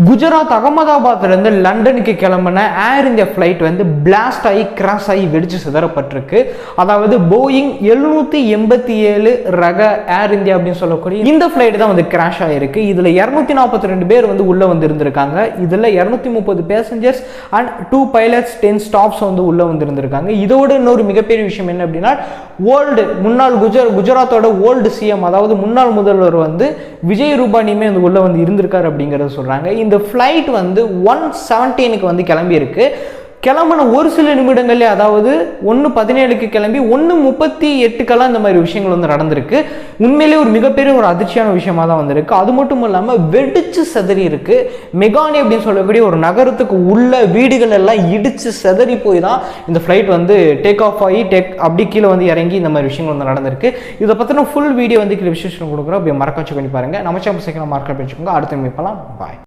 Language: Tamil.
குஜராத் அகமதாபாத்லேருந்து லண்டனுக்கு கிளம்பின ஏர் இந்தியா ஃப்ளைட் வந்து பிளாஸ்ட் ஆகி கிராஷ் ஆகி வெடிச்சு சிதறப்பட்டிருக்கு. அதாவது போயிங் 787 ரக ஏர் இந்தியா அப்படின்னு சொல்லக்கூடிய இந்த ஃப்ளைட் தான் வந்து கிராஷ் ஆகிருக்கு. இதில் 242 பேர் வந்து உள்ளே வந்து இருந்திருக்காங்க. இதில் 230 பேசஞ்சர்ஸ் அண்ட் 2 பைலட்ஸ் 10 ஸ்டாஃப்ஸ் வந்து உள்ளே வந்து இருந்திருக்காங்க. இதோட இன்னொரு மிகப்பெரிய விஷயம் என்ன அப்படின்னா, முன்னாள் குஜராத்தோட ஓல்டு சிஎம், அதாவது முன்னாள் முதல்வர் வந்து விஜய் ரூபானியுமே வந்து உள்ளே வந்து இருந்திருக்காரு அப்படிங்கிறத சொல்கிறாங்க. இந்த ஃப்ளைட் வந்து 1:17 வந்து கிளம்பியிருக்கு. கிளம்பின ஒரு சில நிமிடங்களே, அதாவது 1:17 கிளம்பி 1:38 இந்த மாதிரி விஷயங்கள் வந்து நடந்திருக்கு. உண்மையிலே ஒரு மிகப்பெரிய ஒரு அதிர்ச்சியான விஷயமா தான் வந்திருக்கு. அது மட்டும் இல்லாமல் வெடிச்சு செதறி இருக்கு. மெகானி அப்படின்னு சொல்லக்கூடிய ஒரு நகரத்துக்கு உள்ள வீடுகள் எல்லாம் இடிச்சு செதறி போய் தான் இந்த ஃப்ளைட் வந்து டேக் ஆஃப் ஆகி அப்படி கீழே வந்து இறங்கி இந்த மாதிரி விஷயங்கள் வந்து நடந்திருக்கு. இதை பற்றின ஃபுல் வீடியோ வந்து கீழே விசேஷம் கொடுக்குறோம். அப்படியே மறக்க வச்சு பண்ணி பாருங்க. நம்ம சேனல் மார்க்கெட் வச்சுக்கோங்க. அடுத்த மீட்பலாம். பாய்.